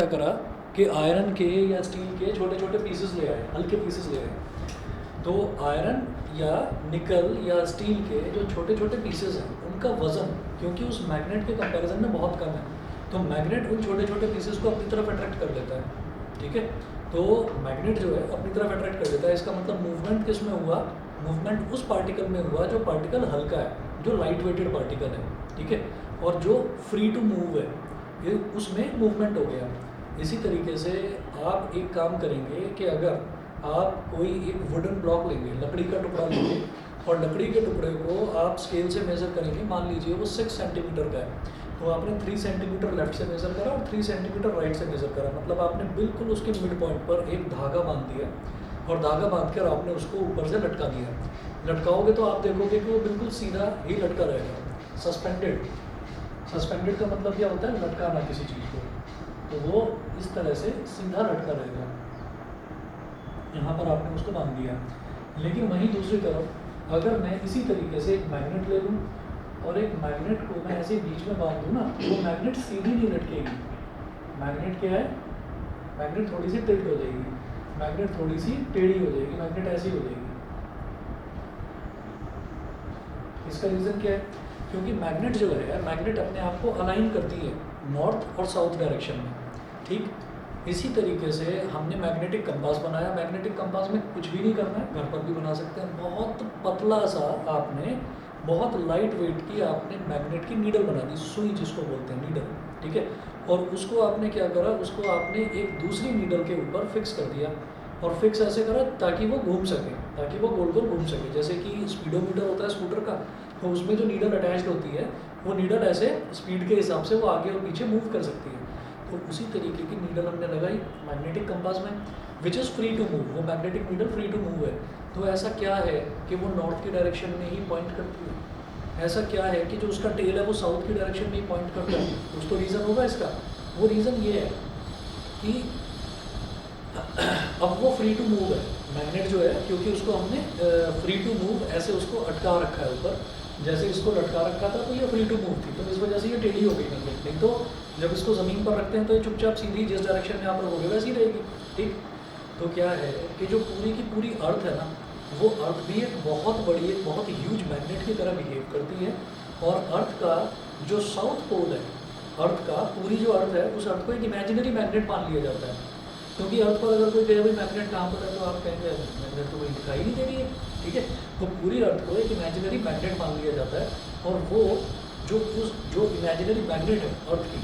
क्या करा कि आयरन के या स्टील के छोटे छोटे पीसेस ले आए, हल्के पीसेस ले आए। तो आयरन या निकल या स्टील के जो छोटे छोटे पीसेस हैं उनका वज़न क्योंकि उस मैग्नेट के कंपैरिजन में बहुत कम है, तो मैग्नेट उन छोटे छोटे पीसेस को अपनी तरफ अट्रैक्ट कर लेता है। ठीक है, तो मैग्नेट जो है अपनी तरफ अट्रैक्ट कर लेता है। इसका मतलब मूवमेंट किस में हुआ? मूवमेंट उस पार्टिकल में हुआ जो पार्टिकल हल्का है, जो लाइट वेटेड पार्टिकल है। ठीक है, और जो फ्री टू मूव है ये उसमें मूवमेंट हो गया। इसी तरीके से आप एक काम करेंगे कि अगर आप कोई एक वुडन ब्लॉक लेंगे, लकड़ी का टुकड़ा लेंगे, और लकड़ी के टुकड़े को आप स्केल से मेज़र करेंगे, मान लीजिए वो 6 सेंटीमीटर का है, तो आपने 3 सेंटीमीटर लेफ्ट से मेज़र करा और 3 सेंटीमीटर राइट से मेज़र करा। मतलब आपने बिल्कुल उसके मिड पॉइंट पर एक धागा बांध दिया और धागा बांध कर आपने उसको ऊपर से लटका दिया। लटकाओगे तो आप देखोगे कि वो बिल्कुल सीधा ही लटका रहेगा, सस्पेंडेड। सस्पेंडेड का मतलब क्या होता है? लटकाना किसी चीज़ को। तो वो इस तरह से सीधा लटका रहेगा, यहाँ पर आपने उसको बांध दिया। लेकिन वहीं दूसरी तरफ अगर मैं इसी तरीके से एक मैग्नेट ले लूँ और एक मैग्नेट को मैं ऐसे बीच में बांध दूँ ना, तो वो मैग्नेट सीधी नहीं लटकेगी। मैग्नेट क्या है? मैग्नेट थोड़ी सी टिल्ट हो जाएगी, मैग्नेट थोड़ी सी टेढ़ी हो जाएगी, मैग्नेट ऐसी हो जाएगी। इसका रीज़न क्या है? क्योंकि मैग्नेट जो है, मैग्नेट अपने आप को अलाइन करती है नॉर्थ और साउथ डायरेक्शन में। ठीक इसी तरीके से हमने मैग्नेटिक कंपास बनाया। मैग्नेटिक कंपास में कुछ भी नहीं करना है, घर पर भी बना सकते हैं। बहुत पतला सा आपने, बहुत लाइट वेट की आपने मैग्नेट की नीडल बना दी, सुई जिसको बोलते हैं, नीडल। ठीक है, और उसको आपने क्या करा, उसको आपने एक दूसरी नीडल के ऊपर फिक्स कर दिया, और फिक्स ऐसे करा ताकि वो घूम सके, ताकि वो गोल गोल घूम सके। जैसे कि स्पीडोमीटर होता है स्कूटर का, तो उसमें जो नीडल अटैच्ड होती है, वो नीडल ऐसे स्पीड के हिसाब से वो आगे और पीछे मूव कर सकती है। तो उसी तरीके की नीडल हमने लगाई मैग्नेटिक कंपास में, which is free to move. वो magnetic needle free to move है। तो ऐसा क्या है कि वो नॉर्थ की डायरेक्शन में ही पॉइंट करती है? ऐसा क्या है कि जो उसका टेल है वो साउथ की डायरेक्शन में ही पॉइंट करता है? कुछ तो रीज़न होगा इसका। वो रीज़न ये है कि अब वो फ्री टू मूव है मैग्नेट जो है, क्योंकि उसको हमने फ्री टू मूव ऐसे उसको अटका रखा है ऊपर। जैसे इसको लटका रखा था तो ये फ्री टू मूव थी, तो इस वजह से ये टेढ़ी हो गई मैग्नेट। नहीं तो जब इसको ज़मीन पर रखते हैं तो ये चुपचाप सीधी जिस डायरेक्शन में आप रखोगे वैसी रहेगी। ठीक, तो क्या है कि जो पूरी की पूरी अर्थ है ना, वो अर्थ भी एक बहुत बड़ी, एक बहुत ह्यूज मैग्नेट की तरह बिहेव करती है। और अर्थ का जो साउथ पोल है, अर्थ का पूरी जो अर्थ है, उस अर्थ को एक इमेजिनरी मैग्नेट मान लिया जाता है। क्योंकि अर्थ पर अगर कोई कहे भाई मैग्नेट कहाँ पर है, तो आप कहेंगे मैग्नेट तो कोई दिखाई नहीं दे रही है। ठीक है, तो पूरी अर्थ को एक इमेजिनरी मैग्नेट मान लिया जाता है। और वो जो इमेजिनरी मैग्नेट है अर्थ की,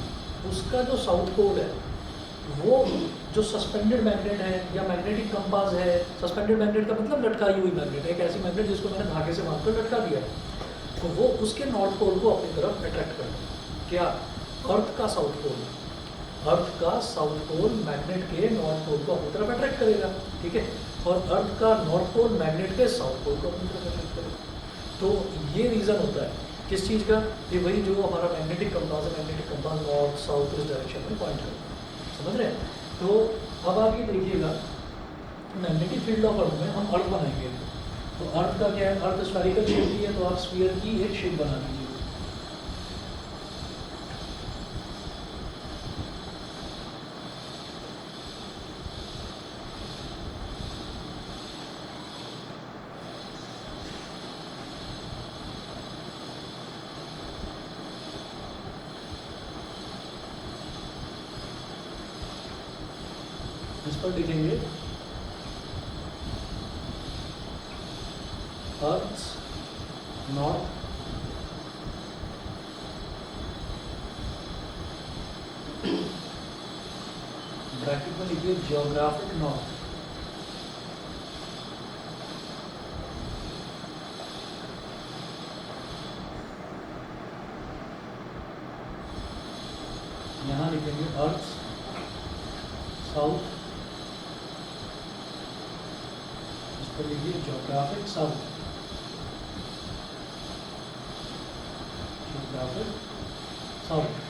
उसका जो साउथ पोल है, वो जो सस्पेंडेड मैग्नेट है या मैग्नेटिक कंपास है। सस्पेंडेड मैग्नेट का मतलब लटकाई हुई मैग्नेट, एक ऐसी मैग्नेट जिसको मैंने धागे से बांध कर लटका दिया है, तो वो उसके नॉर्थ पोल को अपनी तरफ अट्रैक्ट करता है। क्या? अर्थ का साउथ पोल। अर्थ का साउथ पोल मैग्नेट के नॉर्थ पोल को अपनी तरफ अट्रैक्ट करेगा। ठीक है, और अर्थ का नॉर्थ पोल मैग्नेट के साउथ पोल को अपनी तरफ अट्रैक्ट करेगा। तो ये रीज़न होता है किस चीज़ का? कि भाई जो हमारा मैग्नेटिक कंपास है, मैग्नेटिक कंपास नॉर्थ साउथ इस डायरेक्शन में पॉइंट करता है। समझ रहे हैं? तो अब आप ये देखिएगा, मैग्नेटिक फील्ड ऑफ अर्थ में हम अर्थ बनाएंगे। तो अर्थ का क्या है? अर्थ स्फेरिकल शेप की है, तो आप स्फीयर की एक शेप बना लीजिए। इस पर लिखेंगे अर्थ नॉर्थ ब्रैकेट में लिखिए जियोग्राफिक नॉर्थ। यहाँ लिखेंगे अर्थ साउथ, इस पर लिखिए जियोग्राफिक साउथ, जियोग्राफिक साउथ।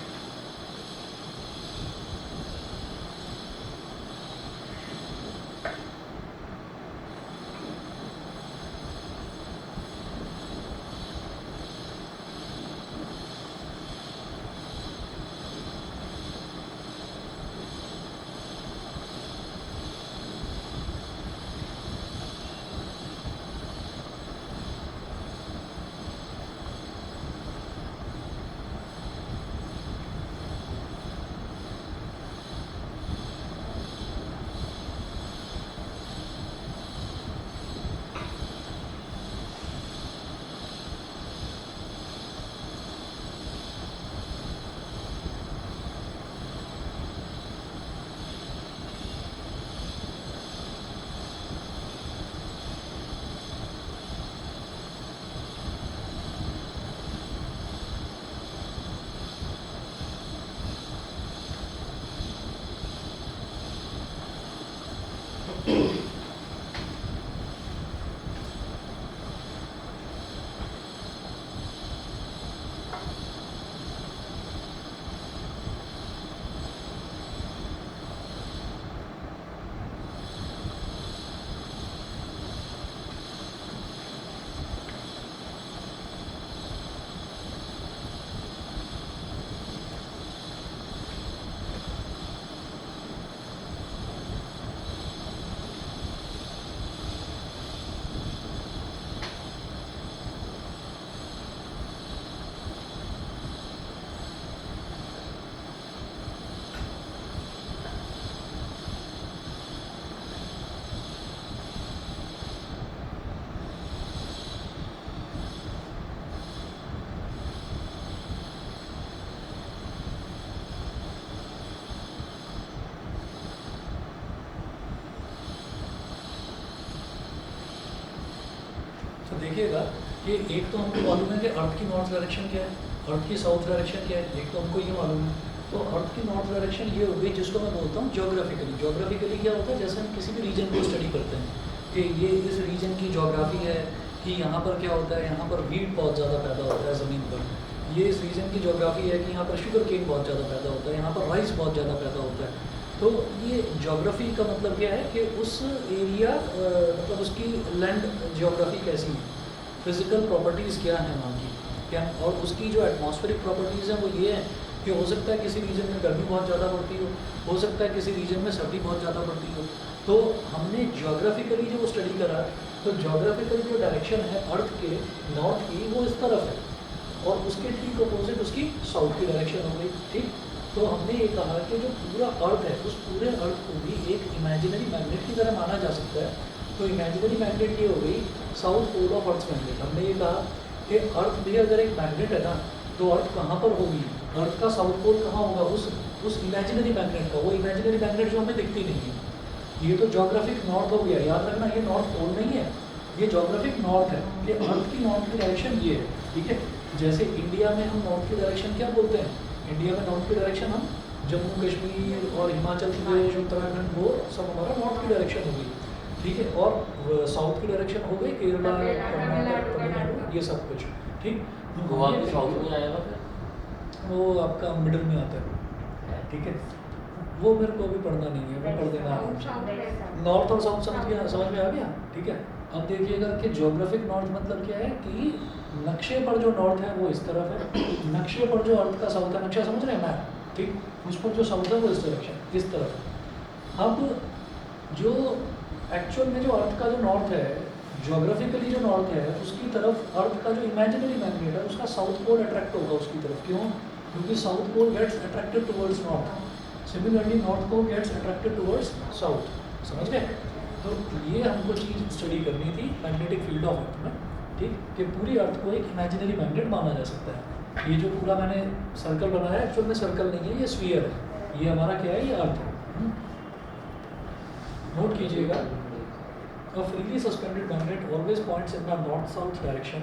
तो देखिएगा कि एक तो हमको मालूम है कि अर्थ की नॉर्थ डायरेक्शन क्या है, अर्थ की साउथ डायरेक्शन क्या है, एक तो हमको ये मालूम है। तो अर्थ की नॉर्थ डायरेक्शन ये हो गई जिसको मैं बोलता हूँ जोग्राफिकली। जोग्राफिकली क्या होता है, जैसे हम किसी भी रीजन को स्टडी करते हैं कि ये इस रीजन की जोग्राफी है कि यहाँ पर क्या होता है, यहाँ पर वीट बहुत ज़्यादा पैदा होता है ज़मीन पर। ये इस रीजन की जोग्राफी है कि यहाँ पर शुगर केन बहुत ज़्यादा पैदा होता है, यहाँ पर राइस बहुत ज़्यादा पैदा होता है। तो ये जोग्राफी का मतलब क्या है कि उस एरिया मतलब उसकी लैंड जियोग्राफी कैसी है, फिज़िकल प्रॉपर्टीज़ क्या हैं वहाँ की, क्या, और उसकी जो एटमॉस्फेरिक प्रॉपर्टीज़ हैं वो ये है कि हो सकता है किसी रीजन में गर्मी बहुत ज़्यादा पड़ती हो सकता है किसी रीजन में सर्दी बहुत ज़्यादा पड़ती हो। तो हमने जोग्राफिकली जो स्टडी करा, तो जोग्राफिकल जो डायरेक्शन है अर्थ के नॉर्थ की वो इस तरफ है, और उसके ठीक अपोजिट उसकी साउथ की डायरेक्शन हो गई। ठीक, तो हमने ये कहा कि जो पूरा अर्थ है उस पूरे अर्थ को भी एक इमेजिनरी मैग्नेट की तरह माना जा सकता है। तो इमेजिनरी मैग्नेट ये हो गई south pole of earth magnet. हमने ये कहा कि अर्थ भी अगर एक मैग्नेट है ना, तो अर्थ कहाँ पर होगी, अर्थ का साउथ पोल कहाँ होगा, उस इमेजिनरी मैग्नेट का, वो इमेजिनरी मैग्नेट जो हमें दिखती नहीं है। ये तो जोग्राफिक नॉर्थ हो गया, याद रखना ये नॉर्थ पोल नहीं है, ये जोग्राफिक नॉर्थ है कि अर्थ की नॉर्थ की डायरेक्शन ये है। ठीक है, जैसे इंडिया में हम नॉर्थ की डायरेक्शन क्या बोलते हैं, इंडिया में नॉर्थ की डायरेक्शन हम जम्मू कश्मीर और हिमाचल प्रदेश उत्तराखंड वो सब हमारा नॉर्थ की डायरेक्शन हो गई। ठीक है, और साउथ की डायरेक्शन हो गई केरला, कर्नाटक, तमिलनाडु, ये सब कुछ। ठीक, गोवा भी साउथ में आएगा फिर, वो आपका मिडिल में आता है। ठीक है, वो मेरे को अभी पढ़ना नहीं है, मैं पढ़ देना आराम से। नॉर्थ और साउथ समझ में आ गया। ठीक है, अब देखिएगा कि ज्योग्राफिक नॉर्थ मतलब क्या है कि नक्शे पर जो नॉर्थ है वो इस तरफ है, नक्शे पर जो अर्थ का साउथ है, नक्शा समझ रहे हैं मैप, ठीक, उस पर जो साउथ है वो इस डायरेक्शन इस तरफ है। अब जो एक्चुअल में जो अर्थ का जो नॉर्थ है, ज्योग्राफिकली जो नॉर्थ है उसकी तरफ अर्थ का जो इमेजिनरी मैग्नेट है उसका साउथ पोल अट्रैक्ट होगा उसकी तरफ। क्यों? क्योंकि south pole gets attracted towards north, similarly north pole gets attracted towards south. समझ गए? तो ये हमको चीज़ स्टडी करनी थी मैग्नेटिक फील्ड ऑफ अर्थ में। ठीक, कि पूरी अर्थ को एक इमेजिनरी मैग्नेट माना जा सकता है। ये जो पूरा मैंने सर्कल बनाया एक्चुअल में सर्कल नहीं है, ये स्फीयर है। ये हमारा क्या है, ये अर्थ है। नोट कीजिएगा, a freely suspended magnet always points in the north-south direction.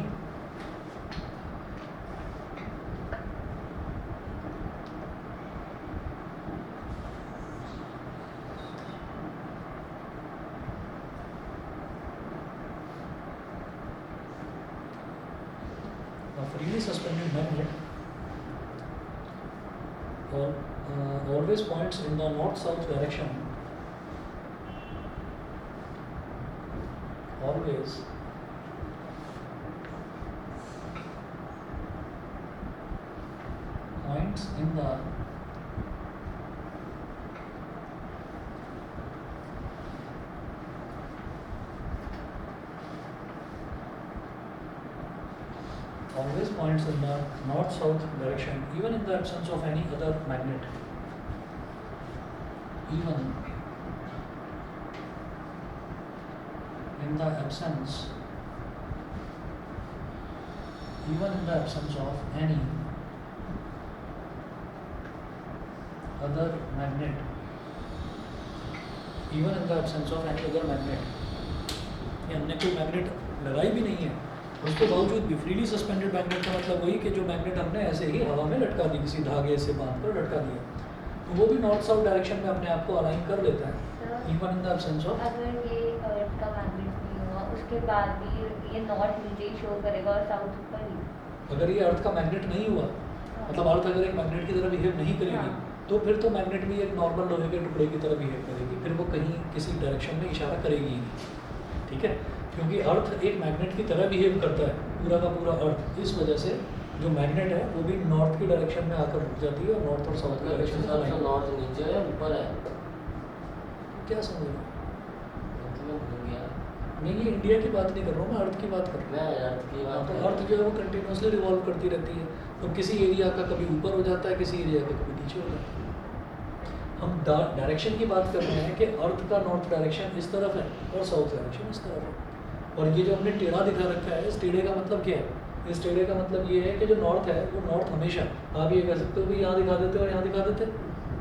A freely suspended magnet always points in the north-south direction. Always points in the north-south direction, even in the absence of any other magnet. Even in the absence of any other magnet, even in the absence of any other magnet, ये हमने कोई magnet लगाई भी नहीं है, उसके बावजूद भी फ्रीली सस्पेंडेड मैग्नेट का मतलब वही कि जो मैग्नेट हमने ऐसे ही हवा में लटका दी, किसी धागे से बांध कर लटका दिया, तो वो भी नॉर्थ साउथ डायरेक्शन में अपने आप को अलाइन कर लेता है। Even in the absence of अगर ये अर्थ का मैग्नेट नहीं हुआ उसके बाद भी ये नॉर्थ नीचे ही शो करेगा और साउथ ऊपर ही। अगर ये अर्थ का मैग्नेट नहीं हुआ, मतलब अर्थ अगर एक मैग्नेट की तरह बिहेव नहीं करेगी, हाँ। तो फिर तो मैग्नेट भी एक नॉर्मल लोहे के टुकड़े की तरह बिहेव करेगी, फिर वो कहीं किसी डायरेक्शन में इशारा करेगी ही नहीं, ठीक है। क्योंकि अर्थ एक मैग्नेट की तरह बिहेव करता है, पूरा का पूरा अर्थ। इस वजह से जो मैग्नेट है वो भी नॉर्थ की डायरेक्शन में आकर रुक जाती है और नॉर्थ और साउथ की डायरेक्शन में सबसे आएगी। नॉर्थ नीचे है ऊपर है, क्या समझ रहे हो? मतलब भूल गया मैं ये इंडिया की बात नहीं कर रहा हूँ, मैं अर्थ की बात कर रहा हूँ। मैं अर्थ की बात तो कर अर्थ जो है वो कंटिन्यूसली रिवॉल्व करती रहती है, तो किसी एरिया का कभी ऊपर हो जाता है, किसी एरिया का कभी नीचे हो जाता है। हम डायरेक्शन की बात कर रहे हैं कि अर्थ का नॉर्थ डायरेक्शन इस तरफ है और साउथ डायरेक्शन इस तरफ है। और ये जो हमने टेढ़ा दिखा रखा है, इस टेढ़े का मतलब क्या है? इस टेढ़े का मतलब ये है कि जो नॉर्थ है वो नॉर्थ हमेशा, आप ये कह सकते हो कि यहाँ दिखा देते और यहाँ दिखा देते,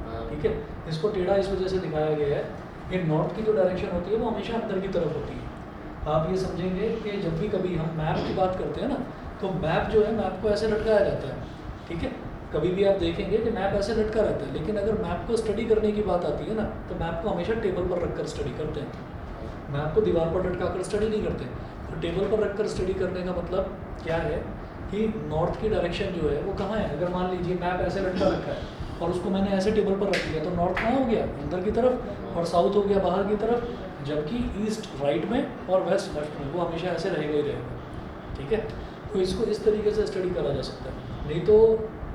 हाँ। ठीक है। इसको टेढ़ा इस वजह से दिखाया गया है कि नॉर्थ की जो डायरेक्शन होती है वो हमेशा अंदर की तरफ होती है। आप ये समझेंगे कि जब भी कभी हम मैप की बात करते हैं ना, तो मैप जो है मैप को ऐसे लटकाया जाता है, ठीक है। कभी भी आप देखेंगे कि मैप ऐसे लटका रहता है, लेकिन अगर मैप को स्टडी करने की बात आती है ना, तो मैप को हमेशा टेबल पर रखकर स्टडी करते हैं। मैप को दीवार पर लटका कर स्टडी नहीं करते। तो टेबल पर रखकर स्टडी करने का मतलब क्या है कि नॉर्थ की डायरेक्शन जो है वो कहाँ है। अगर मान लीजिए मैप ऐसे लटका रखा है और उसको मैंने ऐसे टेबल पर रख दिया, तो नॉर्थ कहाँ हो गया? अंदर की तरफ, और साउथ हो गया बाहर की तरफ। जबकि ईस्ट राइट में और वेस्ट लेफ्ट में, वो हमेशा ऐसे रहेगा ही रहेगा, ठीक है। तो इसको इस तरीके से स्टडी करा जा सकता है। नहीं तो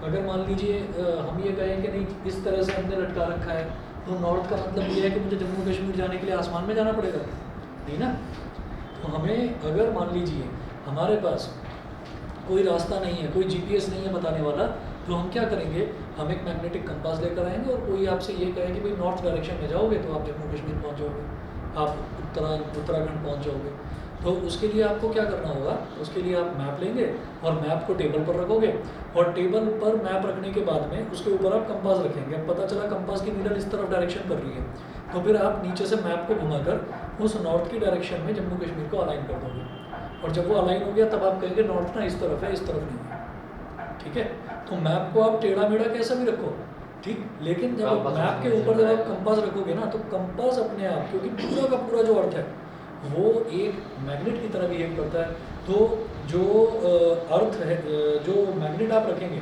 अगर मान लीजिए हम ये कहें कि नहीं इस तरह से हमने लटका रखा है, तो नॉर्थ का मतलब ये है कि मुझे जम्मू कश्मीर जाने के लिए आसमान में जाना पड़ेगा, नहीं ना। तो हमें अगर मान लीजिए हमारे पास कोई रास्ता नहीं है, कोई जीपीएस नहीं है बताने वाला, तो हम क्या करेंगे? हम एक मैग्नेटिक कंपास लेकर आएंगे और कोई आपसे ये कहे कि भाई नॉर्थ डायरेक्शन में जाओगे तो आप जम्मू कश्मीर पहुंच जाओगे, आप उत्तराखंड पहुंच जाओगे। तो उसके लिए आपको क्या करना होगा? उसके लिए आप मैप लेंगे और मैप को टेबल पर रखोगे, और टेबल पर मैप रखने के बाद में उसके ऊपर आप कंपास रखेंगे। अब पता चला कंपास की नीडल इस तरफ डायरेक्शन कर रही है, तो फिर आप नीचे से मैप को घुमाकर उस नॉर्थ की डायरेक्शन में जम्मू कश्मीर को अलाइन कर दोगे। और जब वो अलाइन हो गया तब आप कहेंगे नॉर्थ ना इस तरफ है, इस तरफ नहीं है, ठीक है। तो मैप को आप टेढ़ा मेढ़ा कैसा भी रखो, ठीक, लेकिन जब मैप के ऊपर जब आप कंपास रखोगे ना, तो कंपास अपने आप, क्योंकि पूरा का पूरा जो अर्थ है वो एक मैग्नेट की तरह बिहेव करता है। तो जो अर्थ है, जो मैग्नेट आप रखेंगे,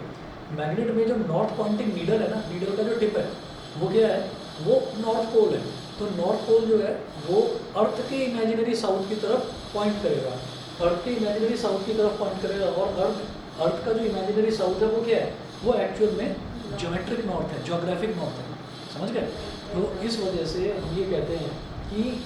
मैग्नेट में जो नॉर्थ पॉइंटिंग नीडल है ना, नीडल का जो टिप है वो क्या है? वो नॉर्थ पोल है। तो नॉर्थ पोल जो है वो अर्थ के इमेजिनरी साउथ की तरफ पॉइंट करेगा, अर्थ के इमेजिनरी साउथ की तरफ पॉइंट करेगा। और अर्थ का जो इमेजिनरी साउथ है वो क्या है? वो एक्चुअल में ज्योमेट्रिक नॉर्थ है, ज्योग्राफिक नॉर्थ है, समझ गए। तो इस वजह से हम ये कहते हैं कि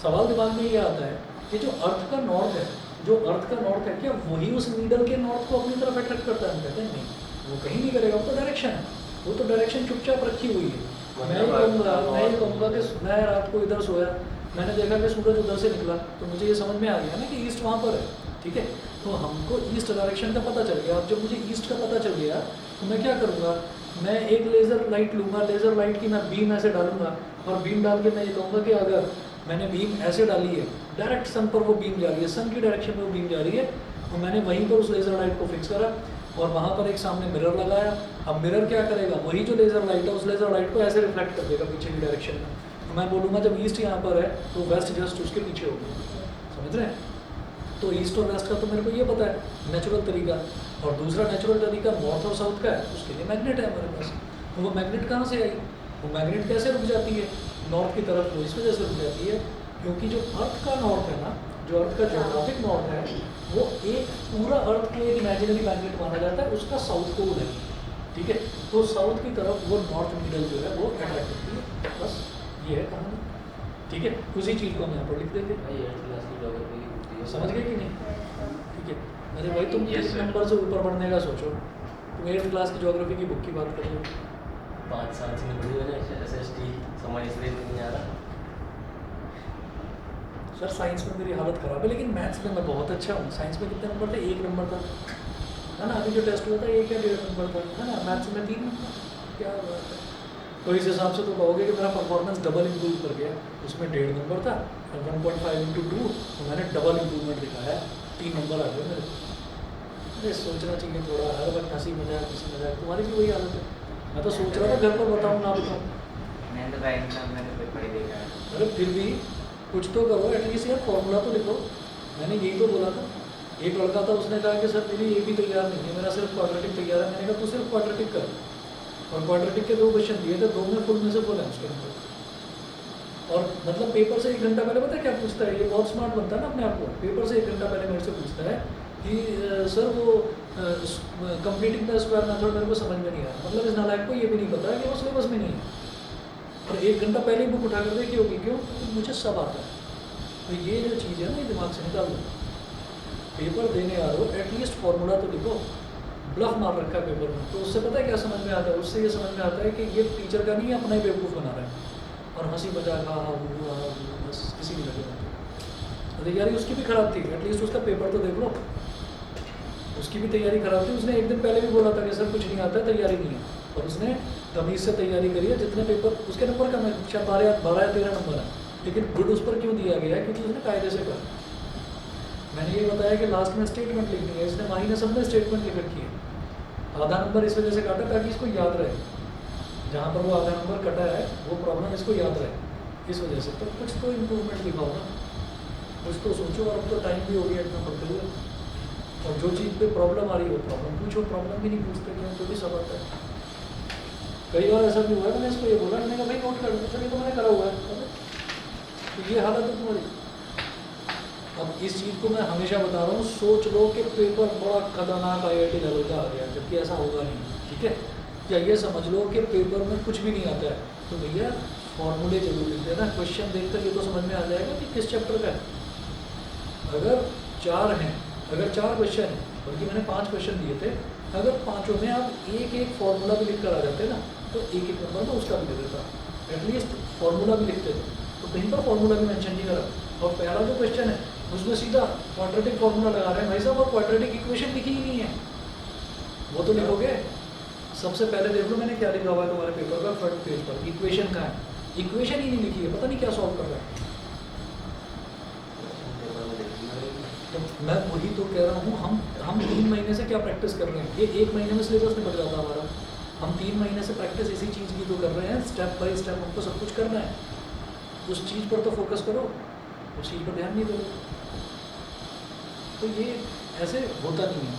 सवाल दिमाग में ये आता है कि जो अर्थ का नॉर्थ है, जो अर्थ का नॉर्थ है, क्या वही उस नीडल के नॉर्थ को अपनी तरफ अट्रैक्ट करता है? हम कहते हैं नहीं, वो कहीं नहीं करेगा, वो तो डायरेक्शन है, वो तो डायरेक्शन चुपचाप रखी हुई है। मैं ये कहूँगा कि मैं रात को इधर सोया, मैंने देखा कि सूरज उधर से निकला, तो मुझे ये समझ में आ गया ना कि ईस्ट वहाँ पर है, ठीक है। तो हमको ईस्ट डायरेक्शन का पता चल गया। अब जब मुझे ईस्ट का पता चल गया तो मैं क्या करूँगा? मैं एक लेज़र लाइट लूँगा, लेज़र लाइट की मैं बीम ऐसे डालूंगा, और बीम डाल के मैं ये कहूँगा कि अगर मैंने बीम ऐसे डाली है, डायरेक्ट सन पर वो बीम जा रही है, सन की डायरेक्शन में वो बीम जा रही है, तो मैंने वहीं पर उस लेज़र लाइट को फिक्स करा और वहाँ पर एक सामने मिरर लगाया। अब मिरर क्या करेगा? वही जो लेज़र लाइट है उस लेज़र लाइट को ऐसे रिफ्लेक्ट कर देगा पीछे की डायरेक्शन में। तो मैं बोलूँगा जब ईस्ट यहाँ पर है तो वेस्ट जस्ट उसके पीछे होगी, समझ रहे हैं। तो ईस्ट और वेस्ट का तो मेरे को ये पता है नेचुरल तरीका, और दूसरा नेचुरल तरीका नॉर्थ और साउथ का है, उसके लिए मैग्नेट है हमारे पास। तो वो मैग्नेट कहाँ से आई? वो मैग्नेट कैसे रुक जाती है नॉर्थ की तरफ? वो इस वजह से रुक जाती है क्योंकि जो अर्थ का नॉर्थ है ना, जो अर्थ का ज्योग्राफिक नॉर्थ है, वो एक पूरा अर्थ को एक इमेजिनरी मैग्नेट माना जाता है, उसका साउथ पोल है, ठीक है। तो साउथ की तरफ वो नॉर्थ नीडल जो है वो अट्रैक्ट करती है, बस ये है कहानी, ठीक है। उसी चीज़ को हम यहाँ पर लिख देंगे, समझ गए कि नहीं? ठीक है। अरे भाई तुम किस नंबर से ऊपर बढ़ने का सोचो, तुम 8th क्लास की ज्योग्राफी की बुक की बात कर लो। 5 साल से निकली मैंने SST समझ इसलिए नहीं आ रहा। सर साइंस में मेरी हालत ख़राब है, लेकिन मैथ्स में मैं बहुत अच्छा हूँ। साइंस में कितने नंबर थे? 1 नंबर था, है ना। अभी जो टेस्ट हुआ था 1 या 1.5 नंबर था, है ना। मैथ्स में 3 नंबर, क्या बात है। तो इस हिसाब से तो कहोगे कि मेरा परफॉर्मेंस डबल इम्प्रूव कर गया। उसमें 1.5 नंबर था और 1.5 × 2, तो मैंने डबल इम्प्रूवमेंट दिखाया, 3 नंबर आ गए मेरे। अरे सोचना चाहिए थोड़ा, हर वक्त हंसी मजाक हंसी मजाक, तुम्हारी भी वही हालत है। मैं तो सोच रहा था घर पर बताऊँ ना बताऊँ। मैंने तो पता है इनका, मैंने पेपर ही देखा है। अरे फिर भी कुछ तो करो, एटलीस्ट यार फॉर्मूला तो लिखो। मैंने यही तो बोला था। एक लड़का था, उसने कहा कि सर मेरी ए भी तैयार नहीं है, मेरा सिर्फ क्वाड्रेटिक तैयार है। मैंने कहा तू सिर्फ क्वाड्रेटिक कर, और क्वाड्रेटिक के 2 क्वेश्चन दिए थे, 2 में फुल में से फुल है उसके अंदर। और मतलब पेपर से 1 घंटा पहले पता है क्या पूछता है, ये बहुत स्मार्ट बनता है ना अपने आप को। पेपर से 1 घंटा पहले मेरे से पूछता है कि सर वो कंप्लीटिंग द स्क्वायर मेथड मेरे को समझ में नहीं आया। मतलब इस नालायक को ये भी नहीं पता है कि वो सिलेबस में नहीं है, और 1 घंटा पहले ही बुक उठा कर देखी होगी। क्यों? क्योंकि मुझे सब आता है। तो ये जो चीज़ है ना, ये दिमाग से निकाल दो। पेपर देने आ रहे हो, एटलीस्ट फॉर्मूला तो लिखो। ब्लफ मार रखा है पेपर में, तो उससे पता है क्या समझ में आता है? उससे ये समझ में आता है कि ये टीचर का नहीं है, अपना ही बेवकूफ़ बना रहा है, और हंसी मजाक हाँ हाँ बस किसी भी लगे रहते। तैयारी उसकी भी ख़राब थी, एटलीस्ट उसका पेपर तो देख लो। उसकी भी तैयारी ख़राब थी। उसने 1 दिन पहले भी बोला था कि सर कुछ नहीं आता है, तैयारी नहीं है, और उसने तमीज़ से तैयारी करी है। जितने पेपर उसके नंबर कम है, शायद 12 या 13 नंबर है, लेकिन गुड उस पर क्यों दिया गया है? क्योंकि उसने कायदे से करा। मैंने ये बताया कि लास्ट में स्टेटमेंट लिखनी है, इसने माही ने सब में स्टेटमेंट लिख रखी है। आधा नंबर इस वजह से काटा ताकि इसको याद रहे, जहाँ पर वो आधा नंबर कटा है वो प्रॉब्लम इसको याद रहे, इस वजह से। तो कुछ तो इम्प्रूवमेंट दिखाओ ना, कुछ तो सोचो। और अब तो टाइम भी हो गया इतना पढ़ते हुए, और जो चीज़ पे प्रॉब्लम आ रही है वो प्रॉब्लम पूछो। प्रॉब्लम भी नहीं पूछते क्यों? तो भी सब आता है। कई बार ऐसा भी हुआ है, मैंने इसको ये बोला, मैंने कहा भाई नोट कर दो, चलिए तो मैंने करा हुआ है। तो ये हालत है तुम्हारी। अब इस चीज़ को मैं हमेशा बता रहा हूँ, सोच लो कि पेपर बड़ा खतरनाक IIT लेवल का आ गया, जबकि ऐसा होगा नहीं, ठीक है? या ये समझ लो कि पेपर में कुछ भी नहीं आता है, तो भैया फॉर्मूले जरूर लिख देना। क्वेश्चन देखकर ये तो समझ में आ जाएगा कि किस चैप्टर का है। अगर 4 हैं, अगर 4 क्वेश्चन हैं, बल्कि मैंने 5 क्वेश्चन दिए थे, अगर 5 में आप एक फॉर्मूला भी लिख कर आ जाते ना, तो एक नंबर में उसका भी दे देता। एटलीस्ट फॉर्मूला भी लिखते थे, तो कहीं पर फॉर्मूला भी मेंशन नहीं करा। और पहला जो क्वेश्चन है उसमें सीधा क्वाड्रेटिक फॉर्मूला लगा रहे हैं भाई साहब, और क्वाड्रेटिक इक्वेशन लिखी ही नहीं है। वो तो लिखोगे। सबसे पहले देख लो मैंने क्या लिखा हुआ है तुम्हारे पेपर का फ्रंट पेज पर, इक्वेशन का है। इक्वेशन ही नहीं लिखी है, पता नहीं क्या सॉल्व कर रहा है। तो मैं वही तो कह रहा हूँ, हम 3 महीने से क्या प्रैक्टिस कर रहे हैं? ये 1 महीने में सिलेबस निपट जाता हमारा। हम 3 महीने से प्रैक्टिस इसी चीज़ की तो कर रहे हैं, स्टेप बाय स्टेप हमको सब कुछ करना है। उस चीज़ पर तो फोकस करो, उस चीज़ पर ध्यान नहीं दो। तो ये ऐसे होता नहीं है,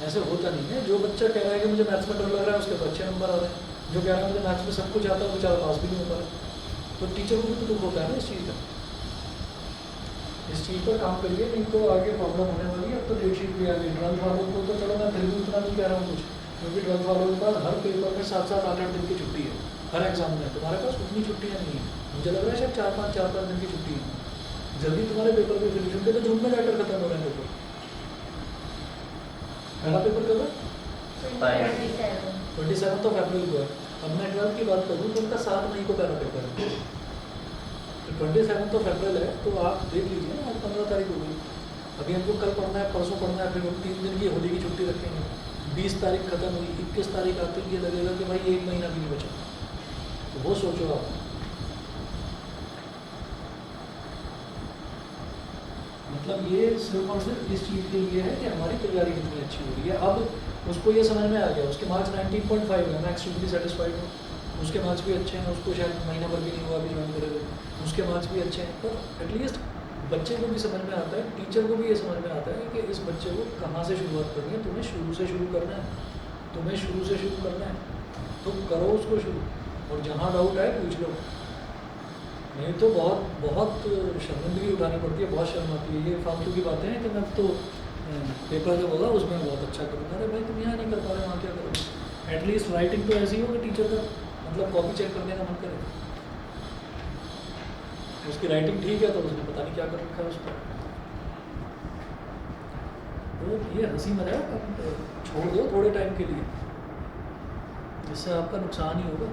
ऐसे होता नहीं है। जो बच्चा कह रहा है कि मुझे मैथ्स में डर लग रहा है, उसके तो अच्छे नंबर आ रहे हैं। जो कह रहा है मुझे मैथ्स में सब कुछ आता है, बेचारा पास भी नहीं हो पा रहा। तो टीचर को भी तो दुख होता है ना इस चीज़ का। इस चीज़ पर काम करिए, नहीं तो आगे प्रॉब्लम होने वाली है। अब तो डेट शीट भी आ गई 12th वालों को, तो चलो मैं फिर भी उतना नहीं कह रहा हूँ कुछ, क्योंकि 12th वालों के पास हर पेपर में 7-7, 8-8 दिन की छुट्टी है, हर एग्जाम में। तुम्हारे पास उतनी छुट्टियाँ नहीं है, मुझे लग रहा है शायद 4-5 दिन की छुट्टी है। जल्दी तुम्हारे पेपर भी फिनिश होंगे, तो जून में जाकर खत्म हो रहे हैं पेपर। पहला पेपर कब है? 27 अप्रैल को है। अब मैं 12th की बात करूँ तो उनका 7 मई को पहला पेपर है। तो 27 अप्रैल है, तो आप देख लीजिए ना, आज 15 तारीख हो गई। अभी हमको कल पढ़ना है, परसों पढ़ना है, फिर हम 3 दिन की होली की छुट्टी रखेंगे। 20 तारीख खत्म हुई, 21 तारीख आते ही ये लगेगा कि भाई 1 महीना भी नहीं बचा। तो वो सोचो आप। मतलब ये सिर्फ और सिर्फ इस चीज़ के लिए है कि हमारी तैयारी कितनी अच्छी हो रही है। अब उसको ये समझ में आ गया, उसके मार्क्स 19.5 है, मैं एक्सट्रीमली सेटिस्फाइड हूँ। उसके मार्क्स भी अच्छे हैं, उसको शायद महीना भर भी नहीं हुआ अभी ज्वाइन करे हुए, उसके मार्क्स भी अच्छे हैं। पर एटलीस्ट बच्चे को भी समझ में आता है, टीचर को भी ये समझ में आता है कि इस बच्चे को कहाँ से शुरुआत करनी है। तुम्हें शुरू से शुरू करना है, तुम्हें शुरू से शुरू करना है, तो करो उसको शुरू। और जहाँ डाउट आए पूछ लो, नहीं तो बहुत शर्मिंदगी उठानी पड़ती है, बहुत शर्म आती है। ये फालतू की बातें हैं कि मैं तो पेपर जो होगा उसमें बहुत अच्छा करूँगा। अरे भाई तुम यहाँ नहीं कर पा रहे, वहाँ क्या करोगे? एटलीस्ट राइटिंग तो ऐसी हो कि टीचर का मतलब कॉपी चेक करने का मन करे। उसकी राइटिंग ठीक है तो उसने पता नहीं क्या कर रखा है उस पर। तो ये हंसी मजाक छोड़ दो थोड़े टाइम के लिए, जिससे आपका नुकसान ही होगा।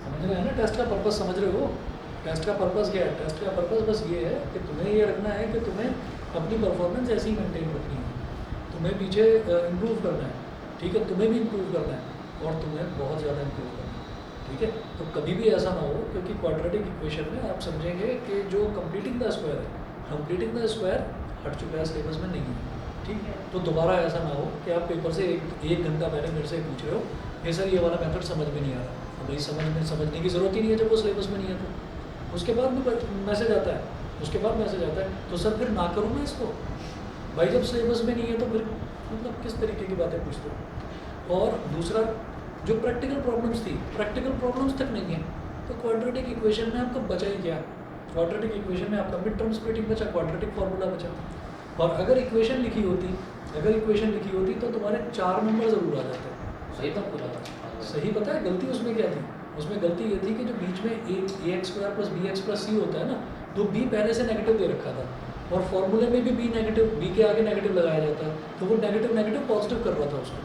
समझ रहे हैं ना टेस्ट का पर्पस? समझ रहे हो टेस्ट का पर्पस क्या है? टेस्ट का पर्पस बस ये है कि तुम्हें ये रखना है कि तुम्हें अपनी परफॉर्मेंस ऐसी ही मेंटेन रखनी है, तुम्हें पीछे इम्प्रूव करना है, ठीक है? तुम्हें भी इम्प्रूव करना है और तुम्हें बहुत ज़्यादा इम्प्रूव करना है। ठीक है, तो कभी भी ऐसा ना हो, क्योंकि क्वाड्रेटिक इक्वेशन में आप समझेंगे कि जो कंप्लीटिंग द स्क्वायर है, कंप्लीटिंग द स्क्वायर हट चुका है सिलेबस में, नहीं है। ठीक है, तो दोबारा ऐसा ना हो कि आप पेपर से एक घंटा पहले मेरे से पूछ रहे हो ये सर ये वाला मेथड समझ में नहीं आ रहा। तो भाई समझने की ज़रूरत ही नहीं है जब वो सिलेबस में नहीं है तो। उसके बाद में मैसेज आता है, उसके बाद मैसेज आता है तो सर फिर ना करूँ मैं इसको? भाई जब सिलेबस में नहीं है तो फिर मतलब किस तरीके की बातें पूछते हो? और दूसरा, जो प्रैक्टिकल प्रॉब्लम्स थी, प्रैक्टिकल प्रॉब्लम्स तक नहीं है, तो क्वाड्रेटिक इक्वेशन में आपका बचा ही क्या? क्वाड्रेटिक इक्वेशन में आपका मिड टर्म स्प्लिटिंग बचा, क्वाड्रेटिक फार्मूला बचा। और अगर इक्वेशन लिखी होती तो तुम्हारे 4 नंबर ज़रूर आ जाते। सही तो पूरा था। सही पता है गलती उसमें क्या थी? उसमें गलती ये थी कि जो बीच में ax² + bx + c होता है ना, तो b पहले से नेगेटिव दे रखा था और फॉर्मूले में भी b नेगेटिव, b के आगे नेगेटिव लगाया जाता है, तो वो नेगेटिव पॉजिटिव कर रहा था उसको।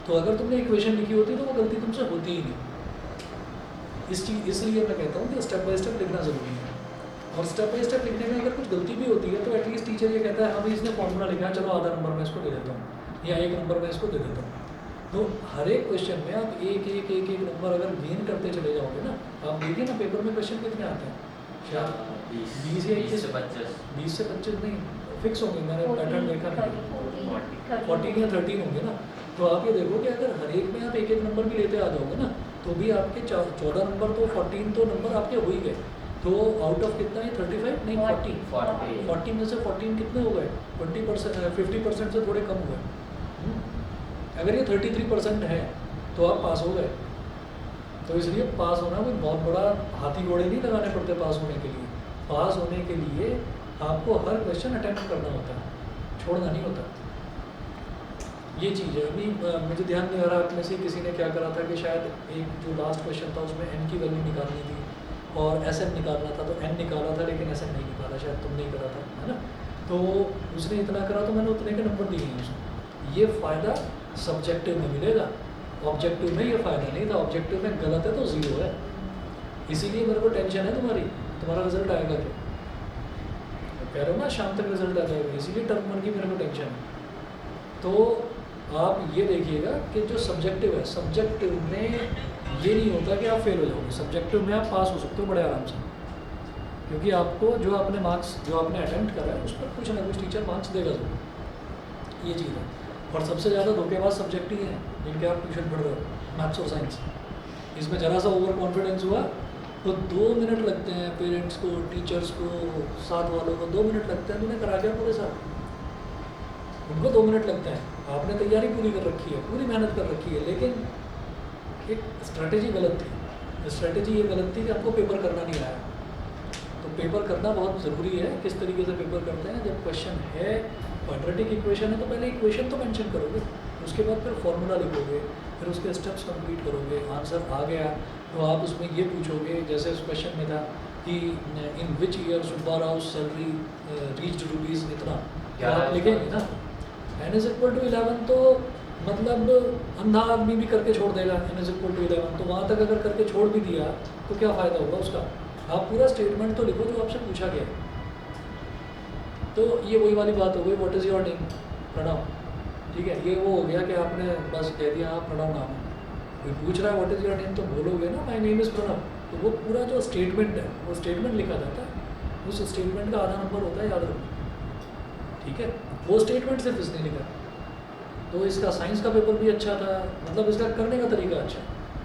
तो अगर तुमने इक्वेशन लिखी होती तो वो गलती तुमसे होती ही नहीं। इसलिए मैं कहता हूँ कि स्टेप बाय स्टेप लिखना ज़रूरी है। और स्टेप बाय स्टेप लिखने में अगर कुछ गलती भी होती है तो एटलीस्ट टीचर ये कहता है हाँ भाई इसने फॉर्मूला लिखा है, चलो आधा नंबर मैं इसको दे देता हूँ या 1 नंबर मैं इसको दे देता हूँ। तो हर एक क्वेश्चन में आप एक नंबर अगर गेन करते चले जाओगे ना, आप देखिए ना पेपर में क्वेश्चन कितने आते हैं, शायद 20 या 21 से 25। 20 से 25 नहीं फिक्स होंगे, मैंने पैटर्न देखा नहीं, 14 या 13 होंगे ना। तो आप ये देखो कि अगर हर एक में आप एक नंबर भी लेते आ जाओगे ना, तो भी आपके 14 नंबर तो 14 तो नंबर आपके हो ही गए। तो आउट ऑफ कितना है 35 नहीं 40 में से 14 कितने हो गए? 20%, 50% से थोड़े कम हुए। अगर ये 33% है तो आप पास हो गए। तो इसलिए पास होना कोई बहुत बड़ा हाथी घोड़े नहीं लगाने पड़ते पास होने के लिए। पास होने के लिए आपको हर क्वेश्चन अटेम्प्ट करना होता है, छोड़ना नहीं होता। ये चीज़ है। अभी मुझे ध्यान नहीं आ रहा आप में से किसी ने क्या करा था कि शायद एक जो लास्ट क्वेश्चन था उसमें n की वैल्यू निकालनी थी और Sn निकालना था, तो n निकाला था लेकिन Sn नहीं निकाला, शायद तुमने ही करा था, है ना। तो उसने इतना करा तो मैंने उतने के नंबर दिए हैं उसको। ये फ़ायदा सब्जेक्टिव में मिलेगा, ऑब्जेक्टिव में ये फ़ायदा नहीं था। ऑब्जेक्टिव में गलत है तो 0 है, इसीलिए मेरे को टेंशन है तुम्हारा रिजल्ट आएगा क्या? कह रहे हो ना शाम तक रिजल्ट आ जाएगा, इसीलिए टर्म 1 की मेरे को टेंशन है। तो आप ये देखिएगा कि जो सब्जेक्टिव है, सब्जेक्टिव में ये नहीं होता कि आप फेल हो जाओगे, सब्जेक्टिव में आप पास हो सकते हो बड़े आराम से, क्योंकि आपको जो आपने मार्क्स जो आपने अटेम्प्ट करा है उस पर कुछ ना कुछ टीचर मार्क्स देगा जरूर। ये चीज़ है। और सबसे ज़्यादा धोखेबाज सब्जेक्ट ही हैं जिनके आप ट्यूशन पढ़ रहे हो, मैथ्स और साइंस। इसमें ज़रा सा ओवर कॉन्फिडेंस हुआ तो 2 मिनट लगते हैं पेरेंट्स को, टीचर्स को, साथ वालों को 2 मिनट लगते हैं उन्हें करा गया पूरे साथ, उनको 2 मिनट लगते हैं। आपने तैयारी पूरी कर रखी है, पूरी मेहनत कर रखी है, लेकिन एक स्ट्रैटेजी गलत थी। स्ट्रैटेजी ये गलत थी कि हमको पेपर करना नहीं आया। तो पेपर करना बहुत ज़रूरी है। किस तरीके से पेपर करते हैं? जब क्वेश्चन है क्वाड्रेटिक इक्वेशन है तो पहले इक्वेशन तो मेंशन करोगे, उसके बाद फिर फॉर्मूला लिखोगे, फिर उसके स्टेप्स कंप्लीट करोगे। आंसर आ गया तो आप उसमें ये पूछोगे, जैसे उस क्वेश्चन में था कि in which year Subba Rao salary reached rupees इतना, तो आप लिखेंगे ना n=11, तो मतलब अंधा आदमी भी करके छोड़ देगा n=11। तो वहाँ तक अगर करके छोड़ भी दिया तो क्या फ़ायदा होगा उसका? आप पूरा स्टेटमेंट तो लिखो जो आपसे पूछा गया। तो ये वही वाली बात हो गई, what is your name, Pranav. ठीक है, ये वो हो गया कि आपने बस कह दिया हाँ प्रणव नाम है। कोई पूछ रहा है व्हाट इज़ योर नेम तो बोलोगे ना माय नेम इज़ प्रणव। तो वो पूरा जो स्टेटमेंट है वो स्टेटमेंट लिखा जाता है, उस स्टेटमेंट का आधा नंबर होता है, याद रखो। ठीक है, वो स्टेटमेंट सिर्फ इसने लिखा। तो इसका साइंस का पेपर भी अच्छा था, मतलब इसका करने का तरीका अच्छा,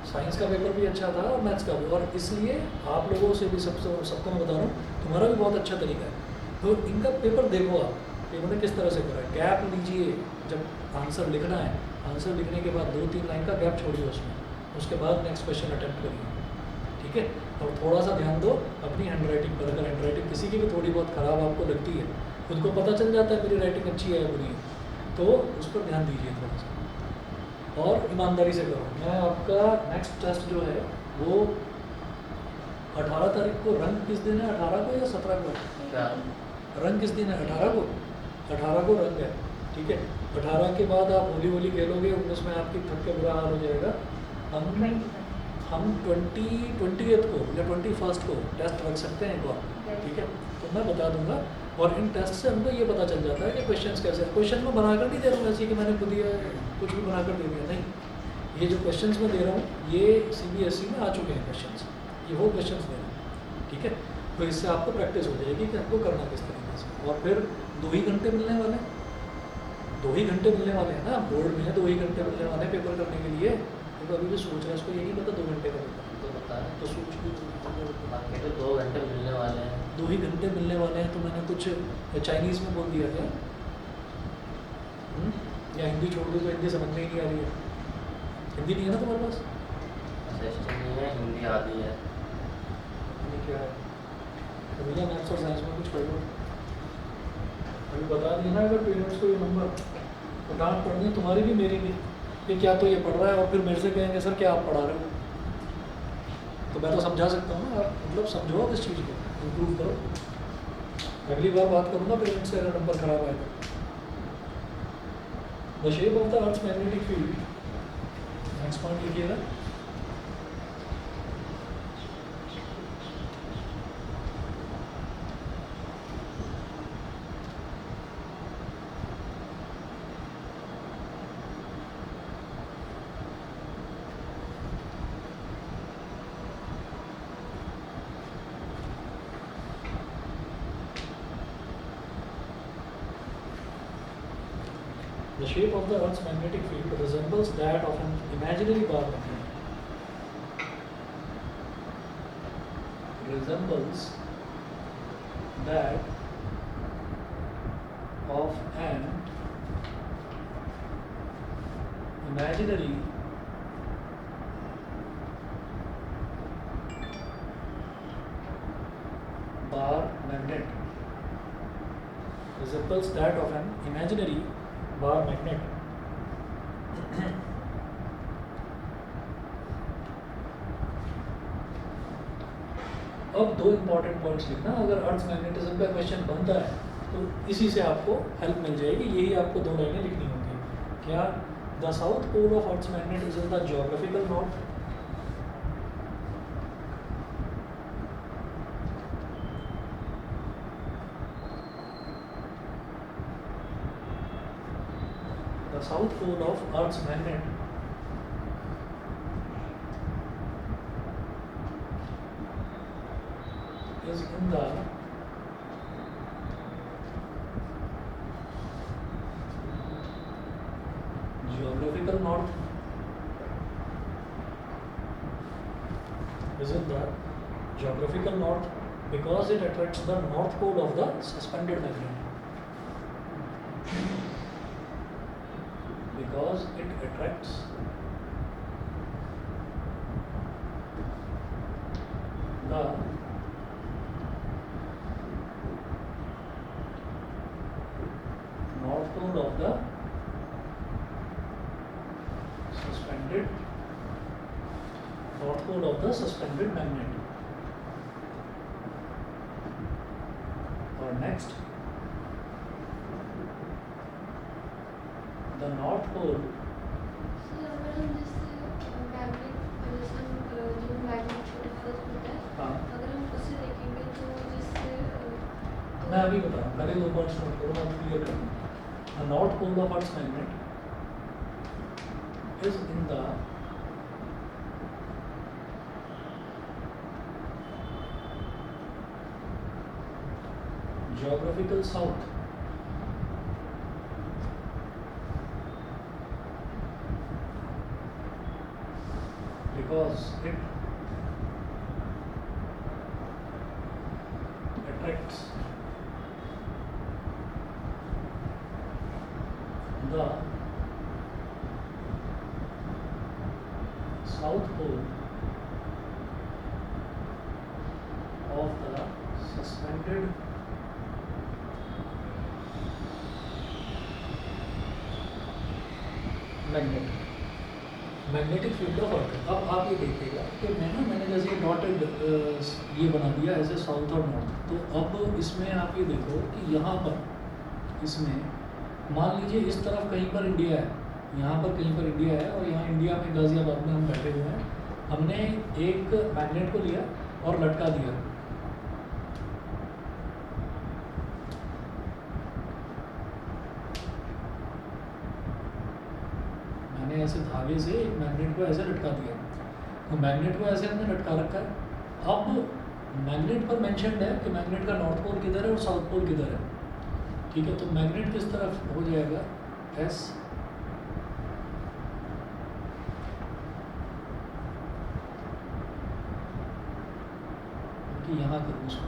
साइंस का पेपर भी अच्छा था और मैथ्स का भी। और इसलिए आप लोगों से भी सबको मैं बता रहा हूँ तुम्हारा भी बहुत अच्छा तरीका है। तो इनका पेपर देखो आप, पेपर ने किस तरह से करा है। गैप लीजिए, जब आंसर लिखना है, आंसर लिखने के बाद 2-3 लाइन का गैप छोड़िए उसमें, उसके बाद नेक्स्ट क्वेश्चन अटेम्प्ट करिए। ठीक है, और थोड़ा सा ध्यान दो अपनी हैंड राइटिंग पर। अगर हैंड राइटिंग किसी की भी थोड़ी बहुत ख़राब आपको लगती है, खुद को पता चल जाता है मेरी राइटिंग अच्छी है या बुरी है, तो उस पर ध्यान दीजिए थोड़ा सा और ईमानदारी से करो। मैं आपका नेक्स्ट टेस्ट जो है वो 18 तारीख को, रंग किस दिन है, 18 को या 17 को? रंग किस दिन है? 18 को। 18 को रंग है। ठीक है, 18 के बाद आप होली होली खेलोगे, 19 में आपकी थक के बुरा हाल हो जाएगा। हम 20th को या 21st को टेस्ट रख सकते हैं एक बार। ठीक है, तो मैं बता दूंगा। और इन टेस्ट से हमको ये पता चल जाता है कि क्वेश्चंस कैसे हैं। क्वेश्चन में बनाकर नहीं दे रहा हूँ ऐसे कि मैंने खुद ही कुछ भी बनाकर दे दिया, नहीं। ये जो क्वेश्चंस मैं दे रहा हूँ ये CBSE में आ चुके हैं क्वेश्चंस, ये वो क्वेश्चंस दे रहा हूँ, ठीक है। तो इससे आपको प्रैक्टिस हो जाएगी कि आपको करना किस तरीके से। और फिर 2 ही घंटे मिलने वाले हैं, 2 ही घंटे मिलने वाले हैं ना, बोर्ड में 2 ही घंटे मिलने वाले हैं पेपर करने के लिए। तो अभी भी सोच रहा है, इसको ये नहीं पता 2 घंटे का पेपर, तो बता रहे तो सोच भी बाकी तो 2 घंटे मिलने वाले हैं। 2 ही घंटे मिलने वाले हैं। तो मैंने कुछ चाइनीज़ में बोल दिया था, या हिंदी छोड़ दो, तो हिंदी समझ में ही नहीं आ रही है। हिंदी नहीं है ना तुम्हारे पास? SST नहीं है, हिंदी आधी है। ये क्या है? तो भैया मैथ्स और साइंस में कुछ कर लो। अभी बता दिया ना अगर पेरेंट्स को ये नंबर, तो डांट पड़नी है तुम्हारी भी मेरी भी, कि क्या तो ये पढ़ रहा है और फिर मेरे से कहेंगे सर क्या आप पढ़ा रहे हो। तो मैं तो समझा सकता हूँ ना, आप मतलब समझो आप इस चीज़ को, इम्प्रूव करो। अगली बार बात करूँगा पेरेंट्स से अगर नंबर खराब आए तो। The shape of the earth's magnetic field, next point लिखिएगा। The shape of the Earth's magnetic field resembles that of an imaginary bar magnet. Resembles that of an imaginary bar magnet. Resembles that of an imaginary bar magnet. अब 2 important points लिखना, अगर अर्थ magnetism का question बनता है तो इसी से आपको हेल्प मिल जाएगी। यही आपको 2 लाइनें लिखनी होंगी। क्या? The south pole of earth magnet is in the geographical north. The south pole of Earth's magnet is in the geographical north. Is in the geographical north because it attracts the north pole of the suspended magnet. Because it attracts the north pole of the suspended magnet. Or next, the north pole हाँ मैं अभी बता रहा हूँ, पहले 2 points note करो, मैं clear कर दूँ। The north pole of Earth's magnet is in the geographical south because it attracts the south pole of the suspended magnetic field of earth. अब आप ये देखिएगा कि मैंने जैसे डॉटेड ये बना दिया ऐसे साउथ और नॉर्थ। तो अब इसमें आप ये देखो कि यहाँ पर इसमें मान लीजिए इस तरफ कहीं पर इंडिया है, यहाँ पर कहीं पर इंडिया है, और यहाँ इंडिया में गाजियाबाद में हम बैठे हुए हैं। हमने एक मैग्नेट को लिया और लटका दिया, मैंने हमने ऐसे धागे से एक मैग्नेट को ऐसे लटका दिया, तो मैग्नेट को ऐसे हमने लटका रखा है। अब मैग्नेट पर मेंशन्ड है कि मैग्नेट का नॉर्थ पोल किधर है और साउथ पोल किधर है, ठीक है। तो मैग्नेट किस तरफ हो जाएगा, एस, कि यहाँ करूँ उसको,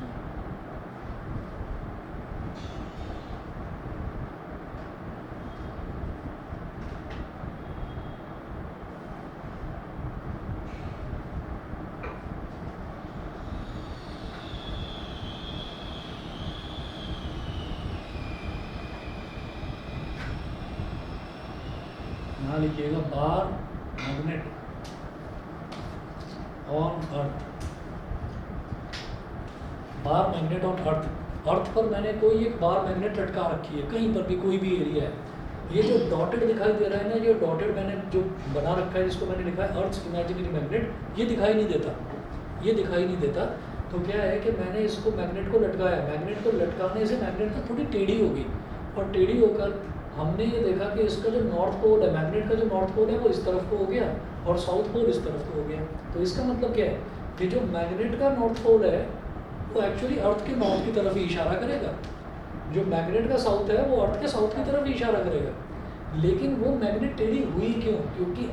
यहाँ लिखिएगा bar magnet on earth, bar magnet on earth. Earth पर मैंने कोई एक बार मैग्नेट लटका रखी है, कहीं पर भी कोई भी एरिया है। ये जो डॉटेड दिखाई दे रहा है ना, ये डॉटेड मैंने जो बना रखा है, जिसको मैंने लिखा है अर्थ इमेजिनरी मैग्नेट, ये दिखाई नहीं देता, ये दिखाई नहीं देता। तो क्या है कि मैंने इसको मैग्नेट को लटकाया, मैग्नेट को लटकाने से मैग्नेट तो थोड़ी टेढ़ी होगी, और टेढ़ी होकर हमने ये देखा कि इसका जो नॉर्थ पोल है, मैग्नेट का जो नॉर्थ पोल है वो इस तरफ को हो गया और साउथ पोल इस तरफ को हो गया। तो इसका मतलब क्या है कि जो मैग्नेट का नॉर्थ पोल है वो एक्चुअली अर्थ के नॉर्थ की तरफ ही इशारा करेगा, जो मैग्नेट का साउथ है वो अर्थ के साउथ की तरफ ही इशारा करेगा। लेकिन वो मैग्नेट टेढ़ी हुई क्यों? क्योंकि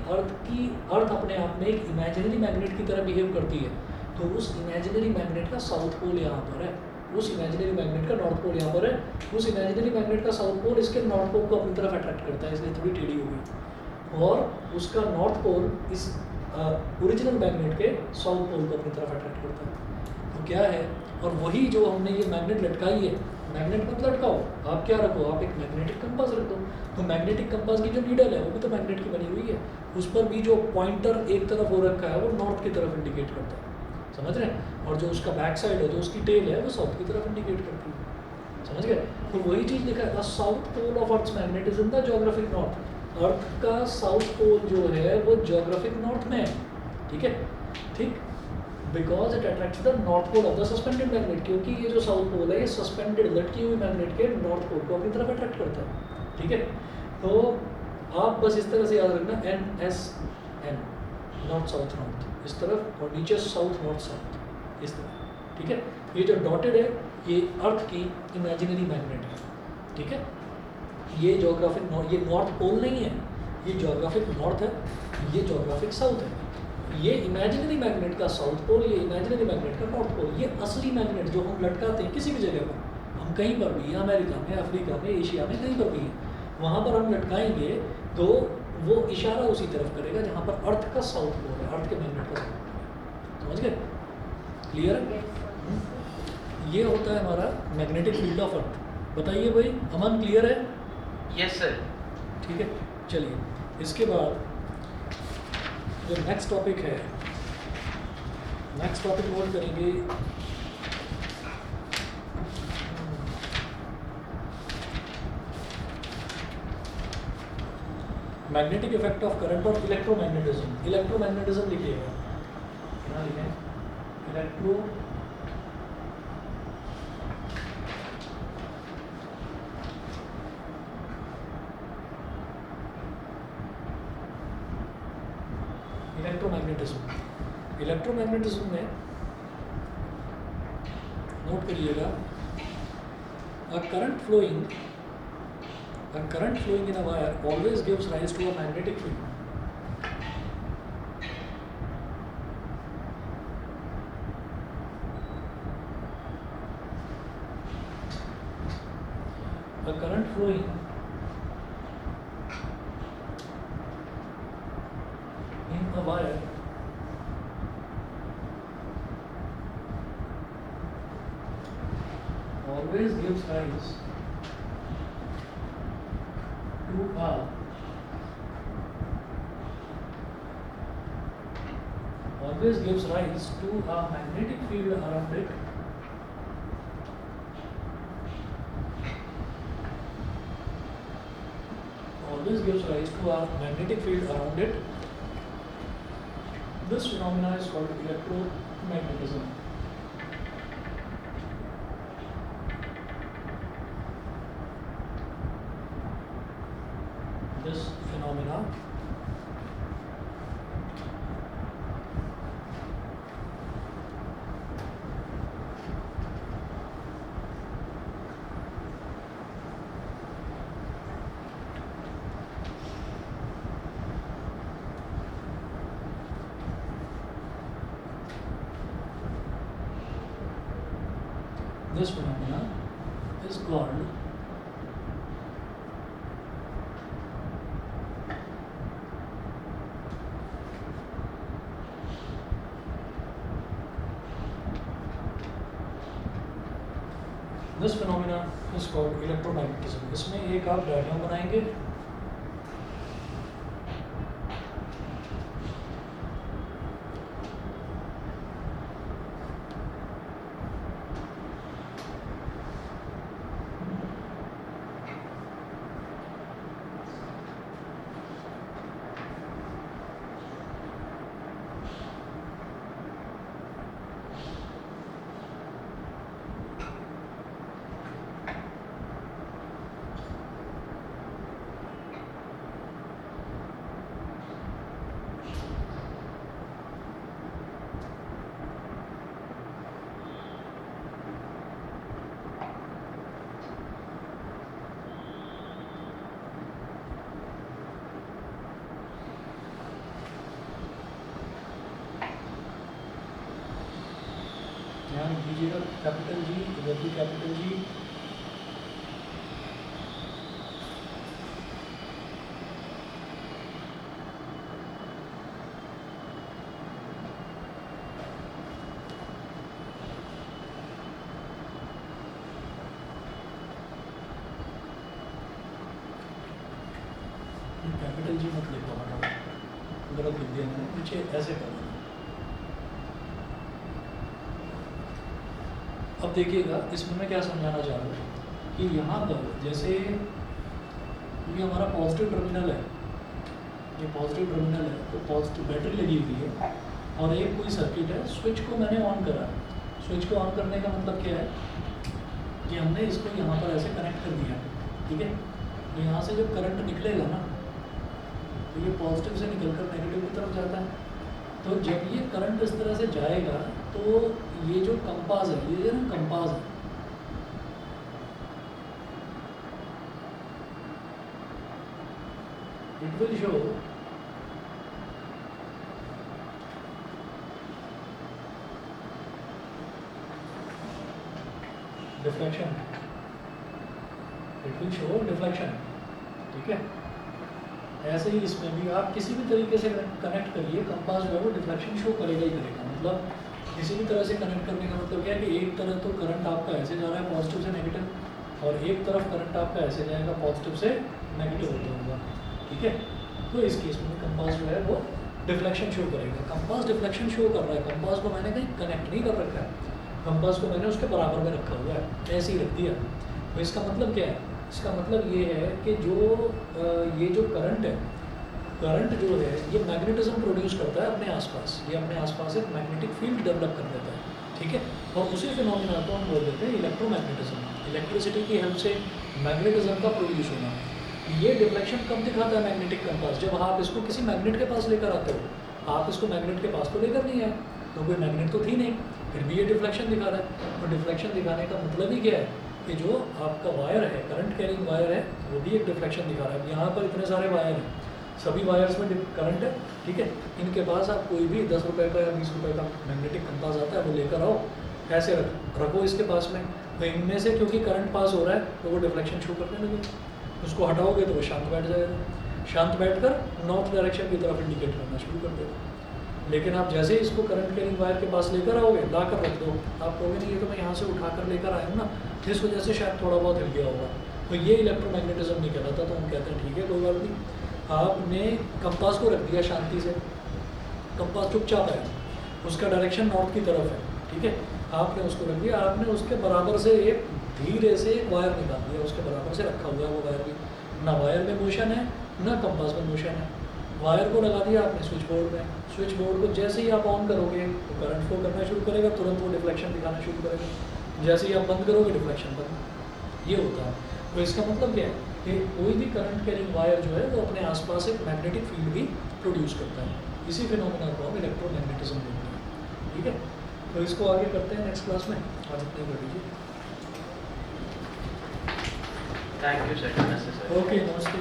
अर्थ अपने आप में एक इमेजिनरी मैग्नेट की तरह बिहेव करती है। तो उस इमेजिनरी मैग्नेट का साउथ पोल यहाँ पर है, उस इमेजिनरी मैग्नेट का नॉर्थ पोल यहाँ पर है, उस इमेजिनरी मैग्नेट का साउथ पोल इसके नॉर्थ पोल को अपनी तरफ अट्रैक्ट करता है, इसलिए थोड़ी टेढ़ी होगी। और उसका नॉर्थ पोल इस ओरिजिनल मैग्नेट के साउथ पोल को अपनी तरफ अट्रैक्ट करता है। तो क्या है, और वही जो हमने ये मैग्नेट लटकाई है, मैग्नेट मत लटकाओ, आप क्या रखो, आप एक मैग्नेटिक कंपास रख दो। तो मैग्नेटिक कंपास की जो नीडल है वो भी तो मैग्नेट की बनी हुई है, उस पर भी जो पॉइंटर एक तरफ हो रखा है वो नॉर्थ की तरफ इंडिकेट करता है, समझ रहे हैं। और जो उसका बैक साइड है, जो उसकी टेल है, वो साउथ की तरफ इंडिकेट करती है, समझ गए। तो वही चीज़ लिखा है, the south pole of earth's magnet is in the geographic north. Earth का साउथ पोल जो है वो ज्योग्राफिक नॉर्थ में है, ठीक है, ठीक, because it attracts the north pole of the suspended magnet, क्योंकि ये जो साउथ पोल है ये सस्पेंडेड लटकी हुई मैग्नेट के नॉर्थ पोल को अपनी तरफ अट्रैक्ट करता है, ठीक है। तो आप बस इस तरह से याद रखना, N S N, north south north इस तरफ, और नीचे साउथ नॉर्थ साउथ इस तरफ, ठीक है। ये जो डॉटेड है ये अर्थ की इमेजिनरी मैग्नेट है, ठीक है। ये ज्योग्राफिक नॉर्थ, ये नॉर्थ पोल नहीं है, ये ज्योग्राफिक नॉर्थ है, ये ज्योग्राफिक साउथ है। ये इमेजिनरी मैग्नेट का साउथ पोल, ये इमेजिनरी मैग्नेट का नॉर्थ पोल। ये असली मैग्नेट जो हम लटकाते हैं किसी भी जगह पर, हम कहीं पर भी, अमेरिका में, अफ्रीका में, एशिया में, कहीं पर भी है, वहाँ पर हम लटकाएंगे तो वो इशारा उसी तरफ करेगा जहाँ पर अर्थ का साउथ पोल है, अर्थ के मैग्नेट का साउथ पोल, समझ गए, क्लियर है। ये होता है हमारा मैग्नेटिक फील्ड ऑफ अर्थ। बताइए भाई, अमन क्लियर है? Yes sir. ठीक है, चलिए इसके बाद जो नेक्स्ट टॉपिक है, नेक्स्ट टॉपिक नोट करेंगे, मैग्नेटिक इफेक्ट ऑफ करंट और इलेक्ट्रोमैग्नेटिज्म। इलेक्ट्रोमैग्नेटिज्म लिखिएगा, क्या लिखें, इलेक्ट्रो इलेक्ट्रोमैग्नेटिज्म। इलेक्ट्रोमैग्नेटिज्म में नोट करिएगा, a current flowing in a wire always gives rise to a magnetic field. A current flowing in a wire always gives rise to a magnetic field around it, always gives rise to a magnetic field around it. This phenomena is called electromagnetism. This phenomena This phenomena is called electromagnetism. इसमें एक आप diagram बनाएंगे, ध्यान दीजिएगा, capital G, इधर भी capital G. Capital G मत लिखो, हटाओ, गलत लिख दिया मैंने, पीछे ऐसे कर देना। अब देखिएगा, इसमें मैं क्या समझाना चाह रहा हूँ कि यहाँ पर जैसे ये हमारा पॉजिटिव टर्मिनल है, ये पॉजिटिव टर्मिनल है, तो पॉजिटिव बैटरी लगी हुई है और एक कोई सर्किट है, स्विच को मैंने ऑन करा। स्विच को ऑन करने का मतलब क्या है कि हमने इसको यहाँ पर ऐसे कनेक्ट कर दिया, ठीक है। तो यहाँ से जब करंट निकलेगा ना, तो ये पॉजिटिव से निकलकर नेगेटिव की तरफ जाता है। तो जब ये करंट इस तरह से जाएगा तो ये जो कंपास है, ये जो ना कंपास है, it will show deflection, it will show deflection, ठीक है। ऐसे ही इसमें भी आप किसी भी तरीके से कनेक्ट करिए, कंपास जो है वो डिफ्लेक्शन शो करेगा ही करेगा। मतलब किसी भी तरह से कनेक्ट करने का मतलब क्या है कि एक तरह तो करंट आपका ऐसे जा रहा है पॉजिटिव से नेगेटिव, और एक तरफ करंट आपका ऐसे जाएगा पॉजिटिव से नेगेटिव होता होगा, ठीक है। तो इस केस में कंपास जो है वो डिफ्लेक्शन शो करेगा। कंपास डिफ्लेक्शन शो कर रहा है, कंपास को मैंने कहीं कनेक्ट नहीं कर रखा है, कंपास को मैंने उसके बराबर में रखा हुआ है, ऐसे ही रख दिया। तो इसका मतलब क्या है, इसका मतलब ये है कि ये जो करंट है, करंट जो है ये मैग्नेटिज्म प्रोड्यूस करता है अपने आसपास, ये अपने आसपास एक मैग्नेटिक फील्ड डेवलप कर देता है, ठीक है। और उसी फिनोमिना को हम बोल देते हैं इलेक्ट्रोमैग्नेटिज्म। इलेक्ट्रिसिटी की हेल्प से मैग्नेटिज्म का प्रोड्यूस होना। ये डिफ्लेक्शन कब दिखाता है मैग्नेटिक कंपास, जब आप इसको किसी मैग्नेट के पास लेकर आते हो। आप इसको मैग्नेट के पास तो लेकर नहीं आए, तो कोई मैग्नेट तो थी नहीं, फिर भी ये डिफ्लेक्शन दिखा रहा है। तो डिफ्लेक्शन दिखाने का मतलब ही क्या है कि जो आपका वायर है, करंट कैरिंग वायर है, वो भी एक डिफ्लेक्शन दिखा रहा है। यहाँ पर इतने सारे वायर हैं, सभी वायर्स में करंट है, ठीक है। इनके पास आप कोई भी 10 रुपये का या 20 रुपये का मैग्नेटिक कंपास आता है, वो लेकर आओ, ऐसे रखो इसके पास में। तो इनमें से क्योंकि करंट पास हो रहा है तो वो डिफ्लेक्शन शो करने लगे। उसको हटाओगे तो वो शांत बैठ जाएगा, शांत बैठकर नॉर्थ डायरेक्शन की तरफ इंडिकेट करना शुरू कर देगा। लेकिन आप जैसे ही इसको करंट कैरिंग वायर के पास लेकर आओगे, ला कर रख दो, आप कहोगे नहीं ये तो मैं यहाँ से उठाकर लेकर आया हूँ ना, जिस वजह से शायद थोड़ा बहुत हिल गया होगा। तो ये इलेक्ट्रोमैग्नेटिज्म नहीं कहलाता। तो हम कहते हैं ठीक है कोई बात नहीं, आपने कंपास को रख दिया शांति से, कंपास चुपचाप है, उसका डायरेक्शन नॉर्थ की तरफ है, ठीक है। आपने उसको रख दिया, आपने उसके बराबर से एक धीरे से एक वायर निकाल दिया, उसके बराबर से रखा हुआ है वो वायर भी, ना वायर में मोशन है ना कंपास में मोशन है। वायर को लगा दिया आपने स्विच बोर्ड में, स्विच बोर्ड को जैसे ही आप ऑन करोगे तो करंट फ्लो करना शुरू करेगा, तुरंत वो डिफ्लेक्शन दिखाना शुरू करेगा। जैसे ही आप बंद करोगे डिफ्लेक्शन बंद। ये होता है। तो इसका मतलब क्या है कि कोई भी करंट कैरिंग वायर जो है वो अपने आसपास एक मैग्नेटिक फील्ड भी प्रोड्यूस करता है। इसी फिनोमेना को हम इलेक्ट्रोमैग्नेटिज्म बोलते हैं, ठीक है। तो इसको आगे करते हैं नेक्स्ट क्लास में, आज इतने कर लीजिए। Thank you sir. ओके, नमस्ते।